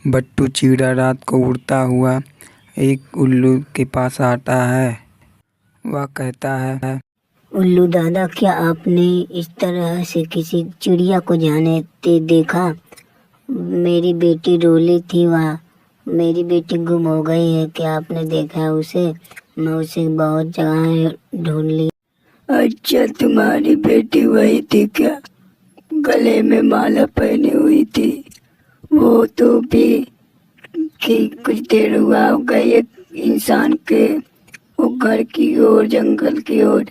बट्टू चिड़ा रात को उड़ता हुआ एक उल्लू के पास आता है। वह कहता है, उल्लू दादा, क्या आपने इस तरह से किसी चिड़िया को जाने देखा? मेरी बेटी रोली थी, वहाँ मेरी बेटी गुम हो गई है, क्या आपने देखा है उसे? मैं उसे बहुत जगह ढूंढ ली। अच्छा, तुम्हारी बेटी वही थी क्या? गले में माला पहनी हुई थी। वो तो भी कि कुछ देर हुआ गई एक इंसान के वो घर की ओर, जंगल की ओर।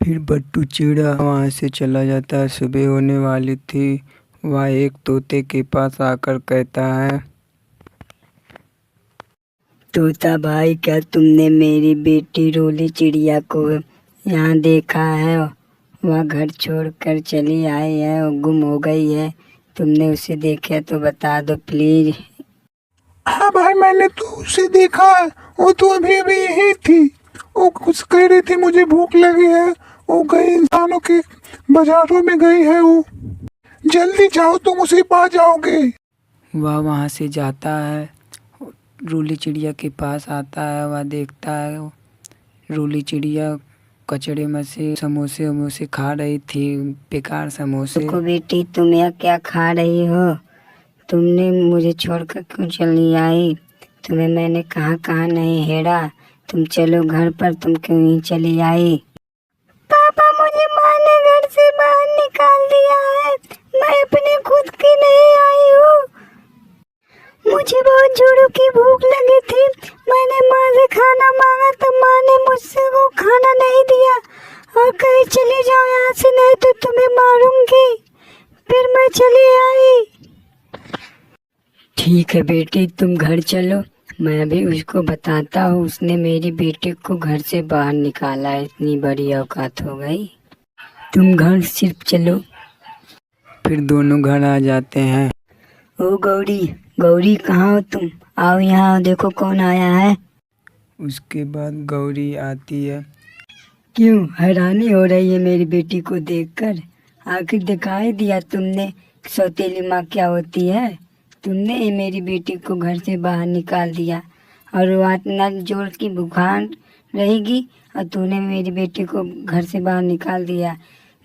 फिर बट्टू चिड़ा वहाँ से चला जाता है। सुबह होने वाली थी। वह एक तोते के पास आकर कहता है, तोता भाई, क्या तुमने मेरी बेटी रोली चिड़िया को यहाँ देखा है? वह घर छोड़कर चली आई है और गुम हो गई है। तुमने उसे देखा तो बता दो प्लीज। हाँ भाई, मैंने तो उसे देखा है। वो तो अभी अभी यही थी। वो कुछ कह रही थी, मुझे भूख लगी है। वो गई इंसानों के बाजारों में गई है। वो जल्दी जाओ, तुम उसे पा जाओगे। वह वहाँ से जाता है। रूली चिड़िया के पास आता है। वह देखता है रूली चिड़िया कचड़े में से समोसे खा रही थी, बेकार समोसे। देखो बेटी, तुम यहाँ क्या खा रही हो? तुमने मुझे छोड़कर क्यों चली आई? तुम्हें मैंने कहाँ कहाँ नहीं हेरा। तुम चलो घर पर, तुम क्यों नहीं चली आई? पापा, मुझे माँ ने घर से बाहर निकाल दिया है। मैं अपने खुद की नहीं आई हूँ। मुझे बहुत जोरों की भूख लगी थी। मैंने माँ से खाना मांगा तो माँ ने मुझसे वो खाना नहीं दिया और कहीं चले जाओ यहाँ से, नहीं तो तुम्हें मारूंगी। फिर मैं चली आई। ठीक है बेटी, तुम घर चलो। मैं भी उसको बताता हूँ। उसने मेरी बेटी को घर से बाहर निकाला है, इतनी बड़ी औकात हो गई। तुम घर सिर्फ चलो। फिर दोनों घर आ जाते हैं। ओ गौरी, गौरी कहाँ हो तुम? आओ यहाँ, देखो कौन आया है। उसके बाद गौरी आती है। क्यों हैरानी हो रही है मेरी बेटी को देखकर? आखिर दिखाई दिया तुमने सौतेली माँ क्या होती है। तुमने ही मेरी बेटी को घर से बाहर निकाल दिया और वो इतना जोर की बुखार रहेगी और तूने मेरी बेटी को घर से बाहर निकाल दिया।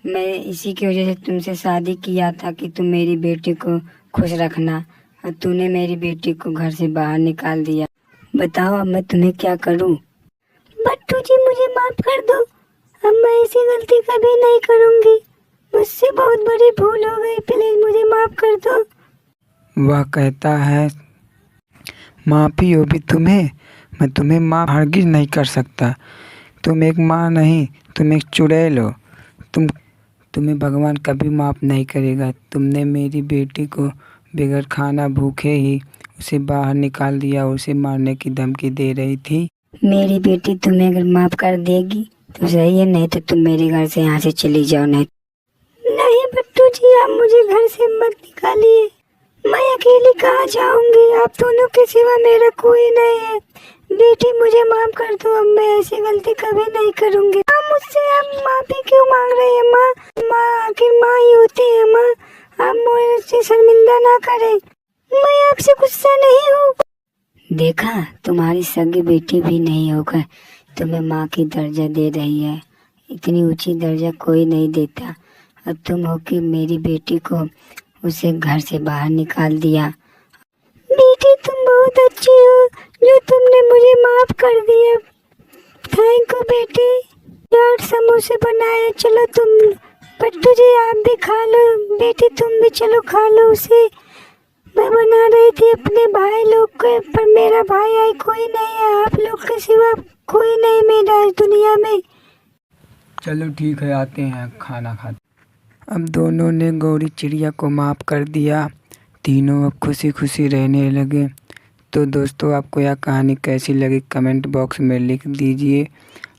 मैं इसी की वजह से तुमसे शादी किया था कि तुम मेरी बेटी को खुश रखना, और तूने मेरी बेटी को घर से बाहर निकाल दिया। बताओ अब मैं तुम्हें क्या करूं? बट्टू जी, मुझे माफ कर दो। अब मैं ऐसी गलती कभी नहीं करूंगी। मुझसे बहुत बड़ी भूल हो गई, प्लीज मुझे माफ कर दो। वह कहता है, माफ़ी हो भी तुम्हें? मैं तुम्हें माफ़ हरगिज नहीं कर सकता। तुम एक माँ नहीं, तुम एक चुड़ैल हो। तुम्हें भगवान कभी माफ़ नहीं करेगा। तुमने मेरी बेटी को बगैर खाना भूखे ही उसे बाहर निकाल दिया। उसे मारने की धमकी दे रही थी। मेरी बेटी तुम्हें अगर माफ कर देगी तो सही है, नहीं तो तुम मेरे घर से यहाँ से चली जाओ। नहीं बट्टू जी, आप मुझे घर से मत निकालिए। मैं अकेली कहाँ जाऊंगी? आप दोनों के सिवा मेरा कोई नहीं है। बेटी मुझे माफ कर दो। अब मैं ऐसी गलती कभी नहीं करूंगी। आप मुझसे आप माफी क्यों मांग रहे हैं? माँ आखिर माँ ही होती है। माँ, आप मुझसे शर्मिंदा ना करें। मैं आपसे गुस्सा नहीं हूँ। देखा, तुम्हारी सगी बेटी भी नहीं होकर तुम्हें माँ की दर्जा दे रही है। इतनी ऊंची दर्जा कोई नहीं देता, और तुम हो कि मेरी बेटी को उसे घर से बाहर निकाल दिया। बेटी, तुम बहुत अच्छी हो जो तुमने मुझे माफ कर दिया। थैंक यू बेटी। यार, समोसे बनाए, चलो तुम। बट्टू जी, आप भी खा लो। बेटी, तुम भी चलो खा लो उसे। मैं बना रही थी अपने भाई लोग को, पर मेरा भाई आई कोई नहीं है। आप लोग के सिवा कोई नहीं मेरा इस दुनिया में। चलो ठीक है, आते हैं खाना खाते। अब दोनों ने गौरी चिड़िया को माफ़ कर दिया। तीनों अब खुशी खुशी रहने लगे। तो दोस्तों, आपको यह कहानी कैसी लगी कमेंट बॉक्स में लिख दीजिए।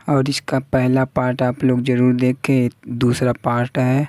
और इसका पहला पार्ट आप लोग ज़रूर देखें, दूसरा पार्ट है।